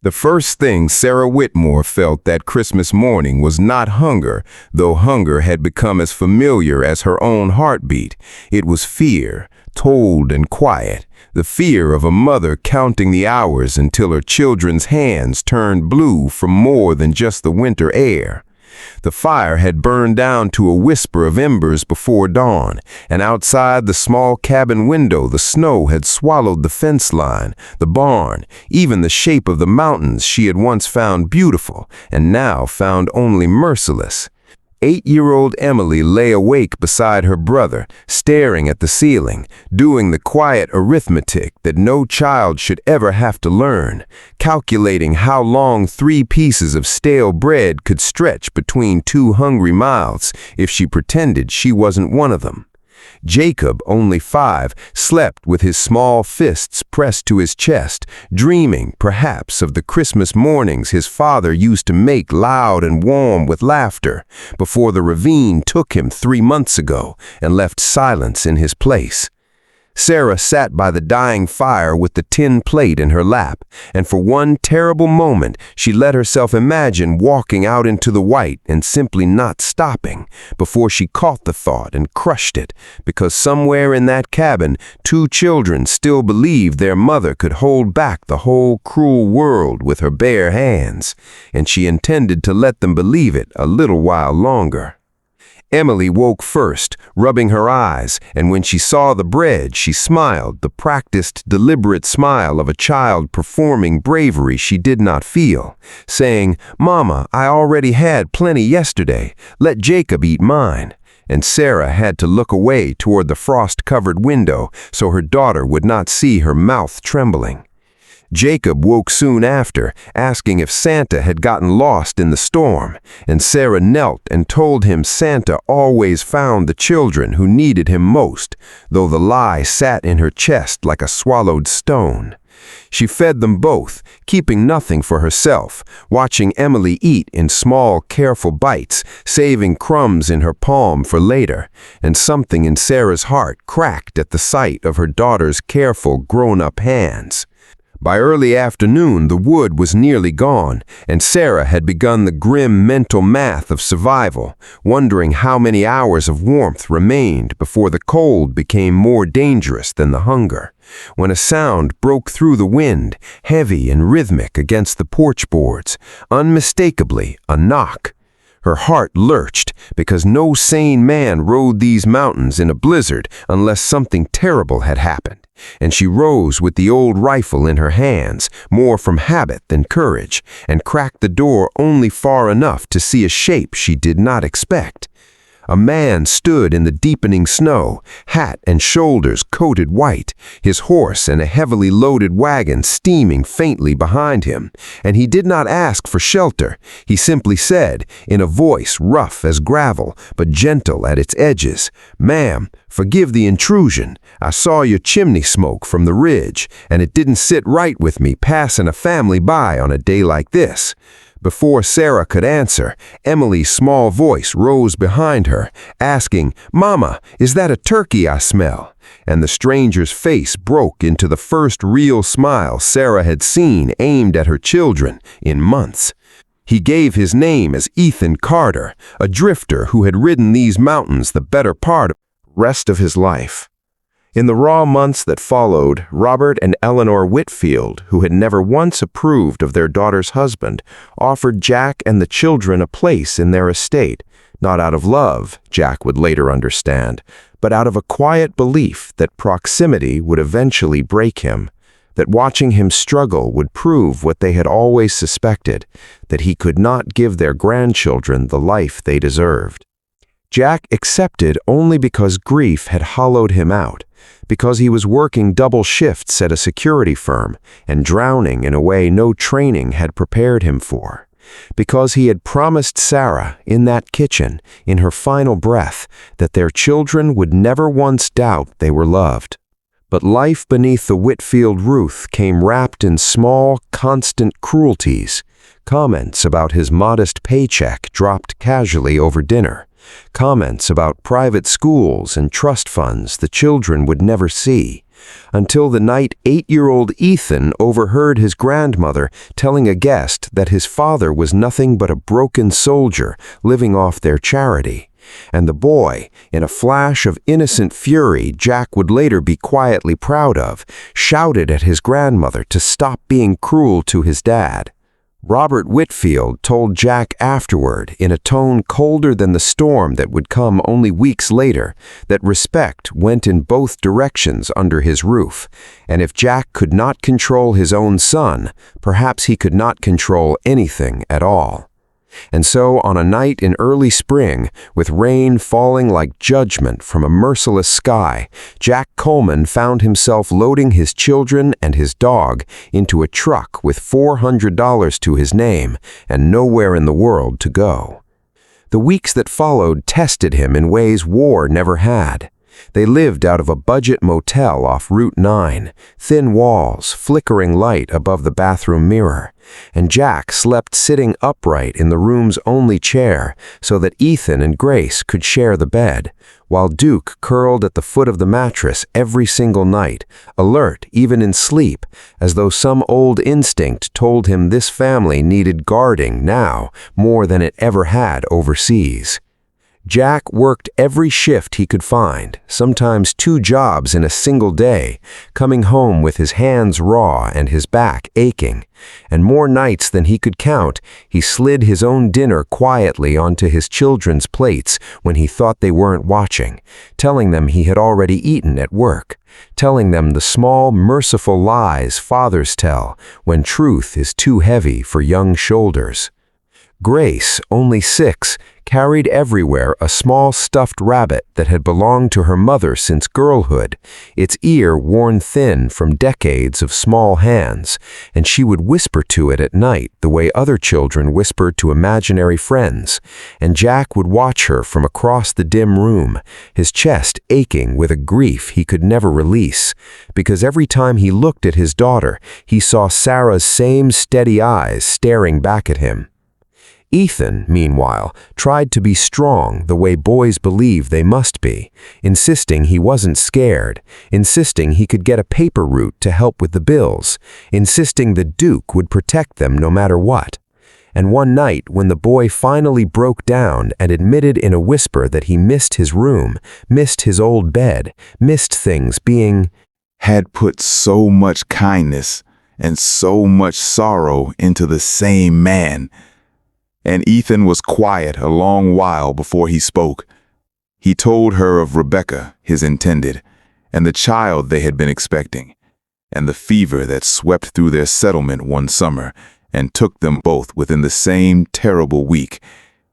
The first thing Sarah Whitmore felt that Christmas morning was not hunger, though hunger had become as familiar as her own heartbeat. It was fear, cold and quiet, the fear of a mother counting the hours until her children's hands turned blue from more than just the winter air. The fire had burned down to a whisper of embers before dawn, and outside the small cabin window the snow had swallowed the fence line, the barn, even the shape of the mountains she had once found beautiful and now found only merciless. 8-year-old Emily lay awake beside her brother, staring at the ceiling, doing the quiet arithmetic that no child should ever have to learn, calculating how long 3 pieces of stale bread could stretch between 2 hungry mouths if she pretended she wasn't one of them. Jacob, only 5, slept with his small fists pressed to his chest, dreaming, perhaps, of the Christmas mornings his father used to make loud and warm with laughter, before the ravine took him 3 months ago and left silence in his place. Sarah sat by the dying fire with the tin plate in her lap, and for one terrible moment she let herself imagine walking out into the white and simply not stopping, before she caught the thought and crushed it, because somewhere in that cabin 2 children still believed their mother could hold back the whole cruel world with her bare hands, and she intended to let them believe it a little while longer. Emily woke first, rubbing her eyes, and when she saw the bread, she smiled, the practiced, deliberate smile of a child performing bravery she did not feel, saying, "Mama, I already had plenty yesterday. Let Jacob eat mine." And Sarah had to look away toward the frost-covered window so her daughter would not see her mouth trembling. Jacob woke soon after, asking if Santa had gotten lost in the storm, and Sarah knelt and told him Santa always found the children who needed him most, though the lie sat in her chest like a swallowed stone. She fed them both, keeping nothing for herself, watching Emily eat in small, careful bites, saving crumbs in her palm for later, and something in Sarah's heart cracked at the sight of her daughter's careful, grown-up hands. By early afternoon, the wood was nearly gone, and Sarah had begun the grim mental math of survival, wondering how many hours of warmth remained before the cold became more dangerous than the hunger, when a sound broke through the wind, heavy and rhythmic against the porch boards, unmistakably a knock. Her heart lurched, because no sane man rode these mountains in a blizzard unless something terrible had happened, and she rose with the old rifle in her hands, more from habit than courage, and cracked the door only far enough to see a shape she did not expect. A man stood in the deepening snow, hat and shoulders coated white, his horse and a heavily loaded wagon steaming faintly behind him, and he did not ask for shelter. He simply said, in a voice rough as gravel but gentle at its edges, "Ma'am, forgive the intrusion. I saw your chimney smoke from the ridge, and it didn't sit right with me passing a family by on a day like this." Before Sarah could answer, Emily's small voice rose behind her, asking, "Mama, is that a turkey I smell?" And the stranger's face broke into the first real smile Sarah had seen aimed at her children in months. He gave his name as Ethan Carter, a drifter who had ridden these mountains the better part of the rest of his life. In the raw months that followed, Robert and Eleanor Whitfield, who had never once approved of their daughter's husband, offered Jack and the children a place in their estate, not out of love, Jack would later understand, but out of a quiet belief that proximity would eventually break him, that watching him struggle would prove what they had always suspected, that he could not give their grandchildren the life they deserved. Jack accepted only because grief had hollowed him out, because he was working double shifts at a security firm and drowning in a way no training had prepared him for, because he had promised Sarah in that kitchen, in her final breath, that their children would never once doubt they were loved. But life beneath the Whitfield roof came wrapped in small, constant cruelties, comments about his modest paycheck dropped casually over dinner, Comments about private schools and trust funds the children would never see, until the night 8-year-old Ethan overheard his grandmother telling a guest that his father was nothing but a broken soldier living off their charity. And the boy, in a flash of innocent fury Jack would later be quietly proud of, shouted at his grandmother to stop being cruel to his dad. Robert Whitfield told Jack afterward, in a tone colder than the storm that would come only weeks later, that respect went in both directions under his roof, and if Jack could not control his own son, perhaps he could not control anything at all. And so, on a night in early spring, with rain falling like judgment from a merciless sky, Jack Coleman found himself loading his children and his dog into a truck with $400 to his name and nowhere in the world to go. The weeks that followed tested him in ways war never had. They lived out of a budget motel off Route 9, thin walls, flickering light above the bathroom mirror, and Jack slept sitting upright in the room's only chair so that Ethan and Grace could share the bed, while Duke curled at the foot of the mattress every single night, alert even in sleep, as though some old instinct told him this family needed guarding now more than it ever had overseas. Jack worked every shift he could find, sometimes 2 jobs in a single day, coming home with his hands raw and his back aching. And more nights than he could count, he slid his own dinner quietly onto his children's plates when he thought they weren't watching, telling them he had already eaten at work, telling them the small, merciful lies fathers tell when truth is too heavy for young shoulders. Grace, only 6, carried everywhere a small stuffed rabbit that had belonged to her mother since girlhood, its ear worn thin from decades of small hands, and she would whisper to it at night the way other children whispered to imaginary friends, and Jack would watch her from across the dim room, his chest aching with a grief he could never release, because every time he looked at his daughter, he saw Sarah's same steady eyes staring back at him. Ethan, meanwhile, tried to be strong the way boys believe they must be, insisting he wasn't scared, insisting he could get a paper route to help with the bills, insisting the Duke would protect them no matter what. And one night, when the boy finally broke down and admitted in a whisper that he missed his room, missed his old bed, missed things being had put so much kindness and so much sorrow into the same man. And Ethan was quiet a long while before he spoke. He told her of Rebecca, his intended, and the child they had been expecting, and the fever that swept through their settlement one summer and took them both within the same terrible week,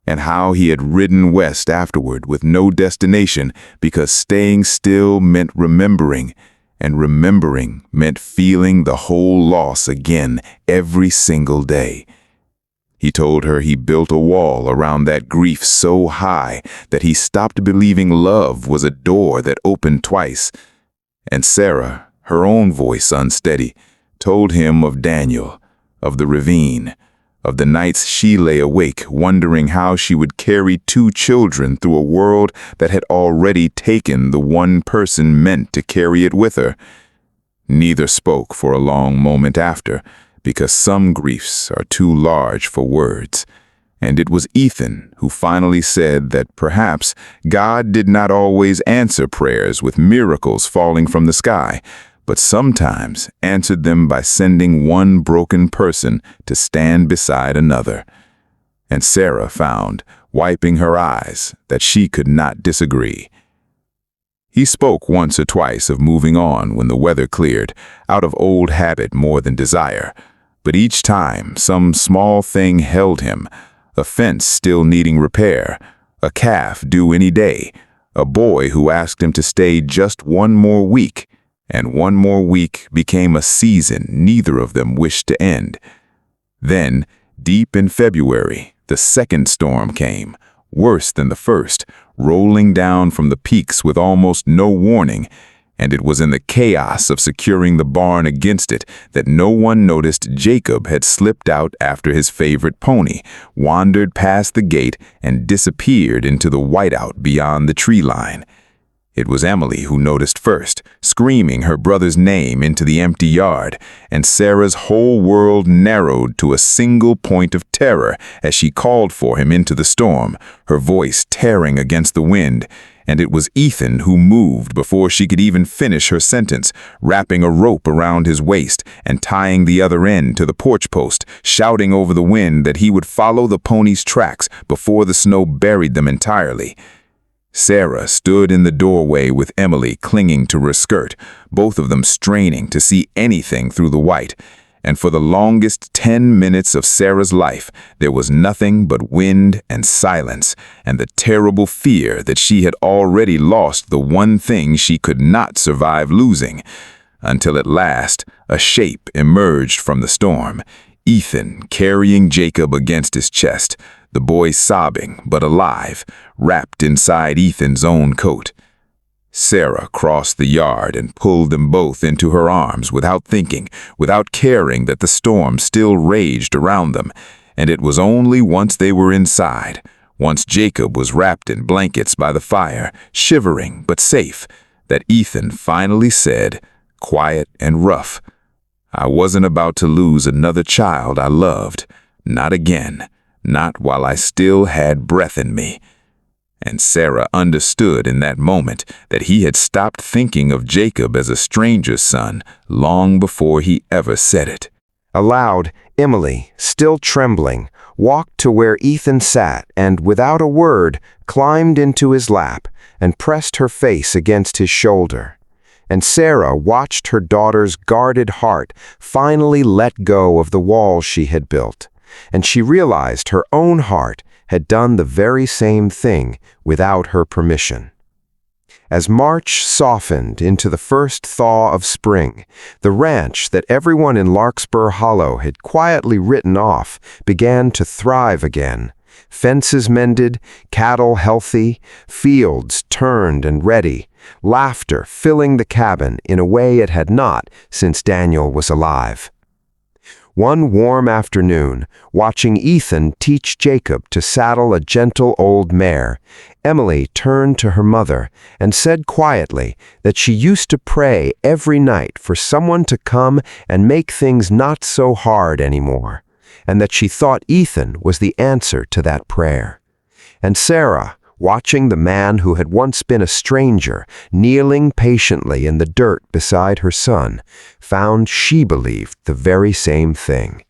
and how he had ridden west afterward with no destination because staying still meant remembering, and remembering meant feeling the whole loss again every single day. He told her he built a wall around that grief so high that he stopped believing love was a door that opened twice. And Sarah, her own voice unsteady, told him of Daniel, of the ravine, of the nights she lay awake wondering how she would carry 2 children through a world that had already taken the one person meant to carry it with her. Neither spoke for a long moment after, because some griefs are too large for words. And it was Ethan who finally said that perhaps God did not always answer prayers with miracles falling from the sky, but sometimes answered them by sending one broken person to stand beside another. And Sarah found, wiping her eyes, that she could not disagree. He spoke once or twice of moving on when the weather cleared, out of old habit more than desire. But each time, some small thing held him, a fence still needing repair, a calf due any day, a boy who asked him to stay just one more week, and one more week became a season neither of them wished to end. Then, deep in February, the second storm came, worse than the first, rolling down from the peaks with almost no warning, And it was in the chaos of securing the barn against it that no one noticed Jacob had slipped out after his favorite pony, wandered past the gate, and disappeared into the whiteout beyond the tree line. It was Emily who noticed first, screaming her brother's name into the empty yard, and Sarah's whole world narrowed to a single point of terror as she called for him into the storm, her voice tearing against the wind. And it was Ethan who moved before she could even finish her sentence, wrapping a rope around his waist and tying the other end to the porch post, shouting over the wind that he would follow the pony's tracks before the snow buried them entirely. Sarah stood in the doorway with Emily clinging to her skirt, both of them straining to see anything through the white. And for the longest 10 minutes of Sarah's life, there was nothing but wind and silence, and the terrible fear that she had already lost the one thing she could not survive losing. Until at last, a shape emerged from the storm, Ethan carrying Jacob against his chest, the boy sobbing but alive, wrapped inside Ethan's own coat. Sarah crossed the yard and pulled them both into her arms without thinking, without caring that the storm still raged around them. And it was only once they were inside, once Jacob was wrapped in blankets by the fire, shivering but safe, that Ethan finally said, quiet and rough, "I wasn't about to lose another child I loved. Not again. Not while I still had breath in me." And Sarah understood in that moment that he had stopped thinking of Jacob as a stranger's son long before he ever said it. Aloud, Emily, still trembling, walked to where Ethan sat and, without a word, climbed into his lap and pressed her face against his shoulder. And Sarah watched her daughter's guarded heart finally let go of the walls she had built, and she realized her own heart had done the very same thing without her permission. As March softened into the first thaw of spring, the ranch that everyone in Larkspur Hollow had quietly written off began to thrive again. Fences mended, cattle healthy, fields turned and ready, laughter filling the cabin in a way it had not since Daniel was alive. One warm afternoon, watching Ethan teach Jacob to saddle a gentle old mare, Emily turned to her mother and said quietly that she used to pray every night for someone to come and make things not so hard anymore, and that she thought Ethan was the answer to that prayer. And Sarah, watching the man who had once been a stranger kneeling patiently in the dirt beside her son, found she believed the very same thing.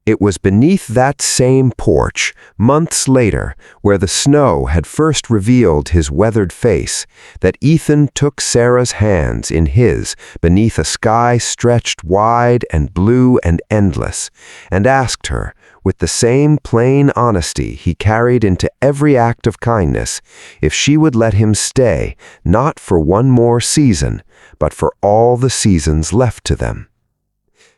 It was beneath that same porch, months later, where the snow had first revealed his weathered face, that Ethan took Sarah's hands in his beneath a sky stretched wide and blue and endless, and asked her, with the same plain honesty he carried into every act of kindness, if she would let him stay, not for one more season, but for all the seasons left to them.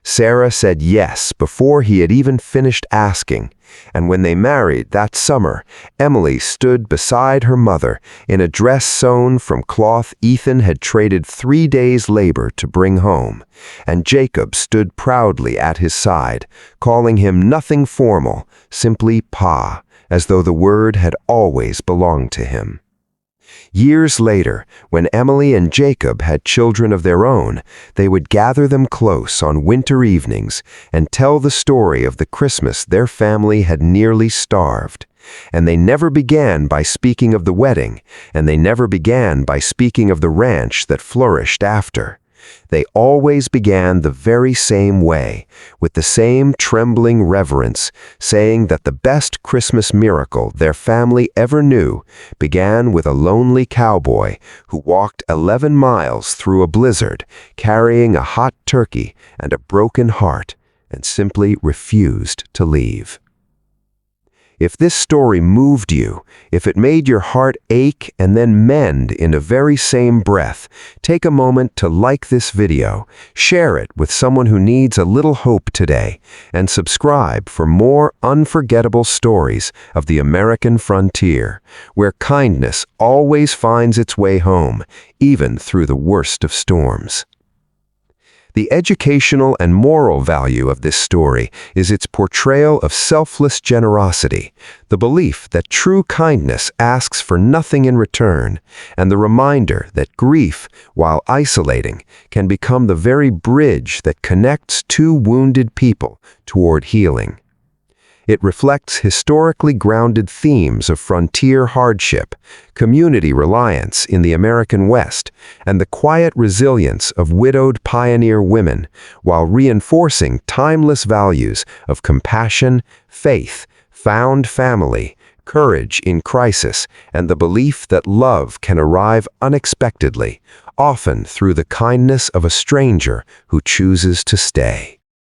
Sarah said yes before he had even finished asking, and when they married that summer, Emily stood beside her mother in a dress sewn from cloth Ethan had traded 3 days' labor to bring home, and Jacob stood proudly at his side, calling him nothing formal, simply Pa, as though the word had always belonged to him. Years later, when Emily and Jacob had children of their own, they would gather them close on winter evenings and tell the story of the Christmas their family had nearly starved. And they never began by speaking of the wedding, and they never began by speaking of the ranch that flourished after. They always began the very same way, with the same trembling reverence, saying that the best Christmas miracle their family ever knew began with a lonely cowboy who walked 11 miles through a blizzard, carrying a hot turkey and a broken heart, and simply refused to leave. If this story moved you, if it made your heart ache and then mend in a very same breath, take a moment to like this video, share it with someone who needs a little hope today, and subscribe for more unforgettable stories of the American frontier, where kindness always finds its way home, even through the worst of storms. The educational and moral value of this story is its portrayal of selfless generosity, the belief that true kindness asks for nothing in return, and the reminder that grief, while isolating, can become the very bridge that connects two wounded people toward healing. It reflects historically grounded themes of frontier hardship, community reliance in the American West, and the quiet resilience of widowed pioneer women, while reinforcing timeless values of compassion, faith, found family, courage in crisis, and the belief that love can arrive unexpectedly, often through the kindness of a stranger who chooses to stay.